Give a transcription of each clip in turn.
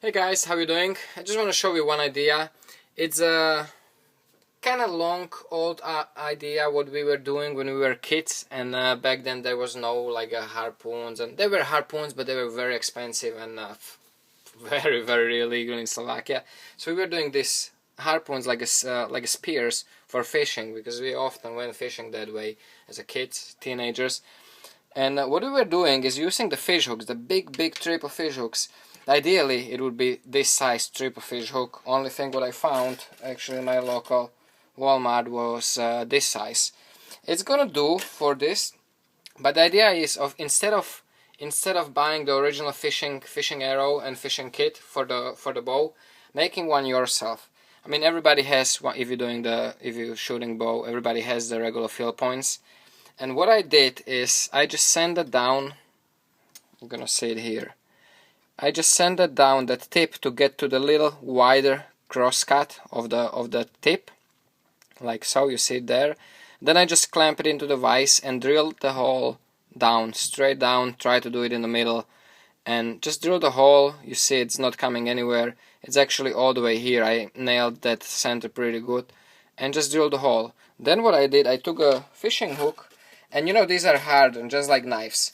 Hey guys, how you doing? I just want to show you one idea. It's a kind of long old idea what we were doing when we were kids, and back then there was no like harpoons, and they were harpoons but they were very expensive and very illegal in Slovakia. So we were doing this harpoons like a spears for fishing, because we often went fishing that way as a kids, teenagers. And what we were doing is using the fish hooks, the big triple fish hooks. Ideally, it would be this size triple fish hook. Only thing what I found actually in my local Walmart was this size. It's gonna do for this, but the idea is of instead of buying the original fishing arrow and fishing kit for the bow, making one yourself. I mean, everybody has one. If you're shooting bow, everybody has the regular fill points. And what I did is I just sanded down, I'm gonna say it here, I just sanded down that tip to get to the little wider crosscut of the tip, like so, you see it there. Then I just clamp it into the vise and drilled the hole down, straight down, try to do it in the middle, and just drill the hole. You see it's not coming anywhere, it's actually all the way here. I nailed that center pretty good, and just drill the hole. Then what I did, I took a fishing hook, and you know these are hard and just like knives.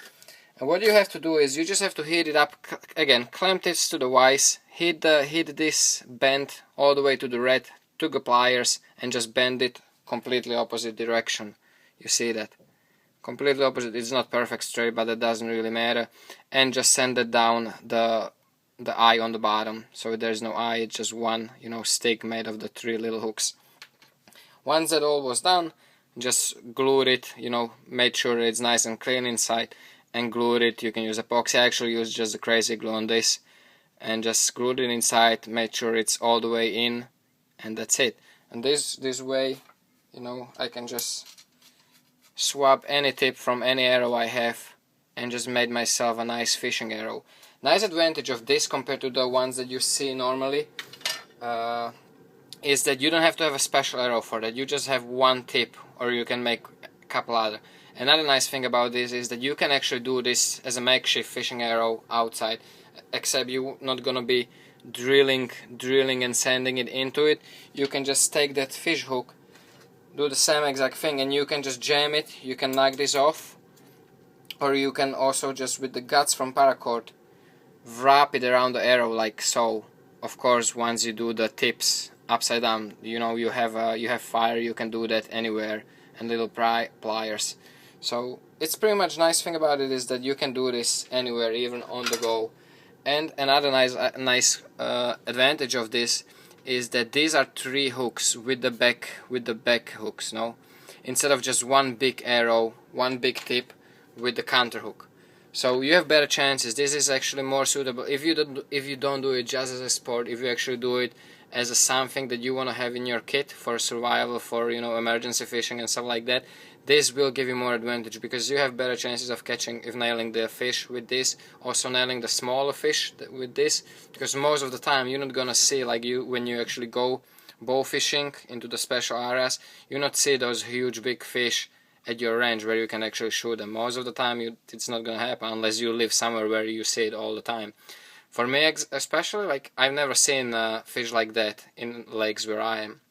And what you have to do is you just have to heat it up again, clamp this to the vise, hit this bend all the way to the red, took the pliers and just bend it completely opposite direction. You see that? Completely opposite. It's not perfect straight, but it doesn't really matter. And just send it down the eye on the bottom. So there's no eye, it's just one, stick made of the 3 little hooks. Once that all was done, just glued it, made sure it's nice and clean inside, and glued it. You can use epoxy. I actually used just the crazy glue on this, and just glued it inside, made sure it's all the way in, and that's it. And this way, I can just swap any tip from any arrow I have and just made myself a nice fishing arrow. Nice advantage of this compared to the ones that you see normally is that you don't have to have a special arrow for that. You just have one tip, or you can make a couple other. Another nice thing about this is that you can actually do this as a makeshift fishing arrow outside, except you're not gonna be drilling and sanding it into it. You can just take that fish hook, do the same exact thing, and you can just jam it. You can knock this off, or you can also just with the guts from paracord wrap it around the arrow like so. Of course, once you do the tips upside down, you have fire, you can do that anywhere, and little pliers. So it's pretty much nice thing about it is that you can do this anywhere, even on the go. And another nice advantage of this is that these are 3 hooks with the back hooks, no, instead of just one big arrow, one big tip with the counter hook. So you have better chances. This is actually more suitable if you don't do it just as a sport. If you actually do it as a something that you want to have in your kit for survival, for emergency fishing and stuff like that, this will give you more advantage, because you have better chances of nailing the fish with this, also nailing the smaller fish with this, because most of the time you're not gonna see, like when you actually go bow fishing into the special areas, you not see those huge big fish at your range where you can actually shoot them. Most of the time it's not gonna happen unless you live somewhere where you see it all the time. For me especially, like, I've never seen fish like that in lakes where I am.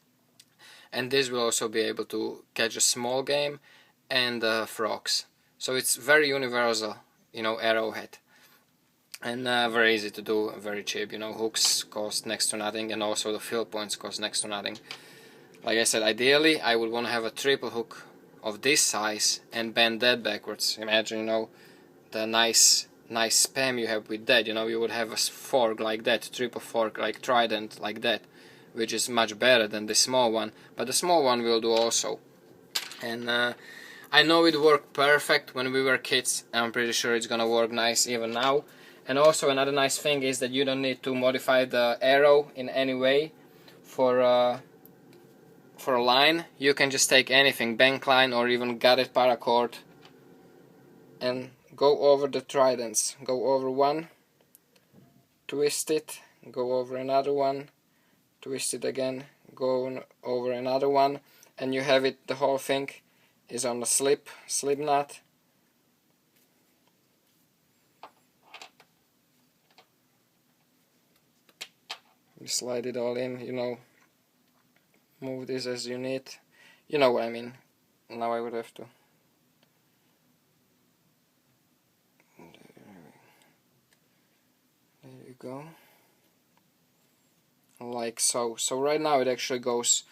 And this will also be able to catch a small game and frogs. So it's very universal, arrowhead. And very easy to do, very cheap. Hooks cost next to nothing, and also the fill points cost next to nothing. Like I said, ideally I would want to have a triple hook of this size and bend that backwards. Imagine, the nice spam you have with that. You would have a fork like that, triple fork, like trident like that, which is much better than the small one, but the small one will do also. And I know it worked perfect when we were kids, and I'm pretty sure it's gonna work nice even now. And also another nice thing is that you don't need to modify the arrow in any way for a line. You can just take anything, bank line or even gutted paracord, and go over the tridents. Go over one, twist it, go over another one, twist it again, go over another one, and you have it. The whole thing is on the slip knot. You slide it all in, you know, move this as you need. You know what I mean. Now I would have to. There you go. Like so. So right now it actually goes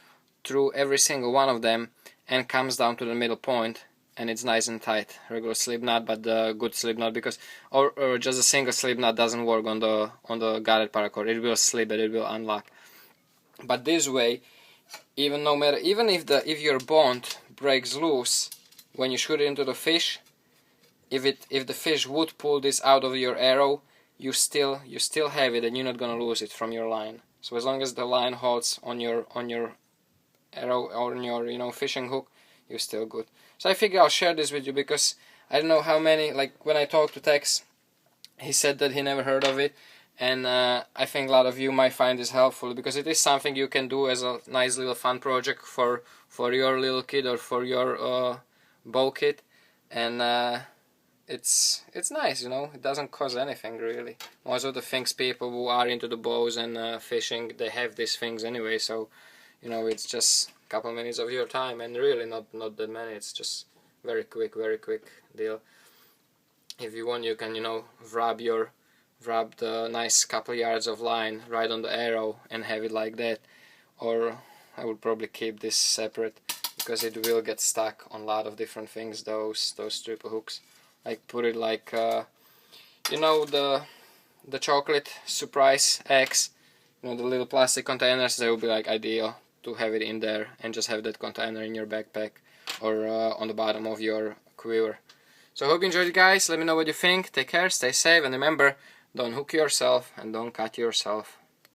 through every single one of them and comes down to the middle point, and it's nice and tight. Regular slip knot, but the good slip knot, because or just a single slip knot doesn't work on the guided paracord. It will slip it will unlock. But this way, even if your bond breaks loose when you shoot it into the fish, if the fish would pull this out of your arrow, you still have it, and you're not gonna lose it from your line. So as long as the line holds on your arrow or on your, you know, fishing hook, you're still good. So I figure I'll share this with you, because I don't know how many, like when I talked to Tex, he said that he never heard of it, and I think a lot of you might find this helpful, because it is something you can do as a nice little fun project for your little kid or for your bow kit, and it's nice, you know. It doesn't cost anything really. Most of the things people who are into the bows and fishing, they have these things anyway, so you know, it's just a couple minutes of your time, and really not that many. It's just very quick deal. If you want, you can, you know, wrap the nice couple yards of line right on the arrow and have it like that. Or I would probably keep this separate, because it will get stuck on a lot of different things, those triple hooks. Like put it like you know, the chocolate surprise eggs, you know, the little plastic containers. They will be like ideal to have it in there, and just have that container in your backpack or on the bottom of your quiver. So I hope you enjoyed it, guys. Let me know what you think. Take care, stay safe, and remember, don't hook yourself and don't cut yourself.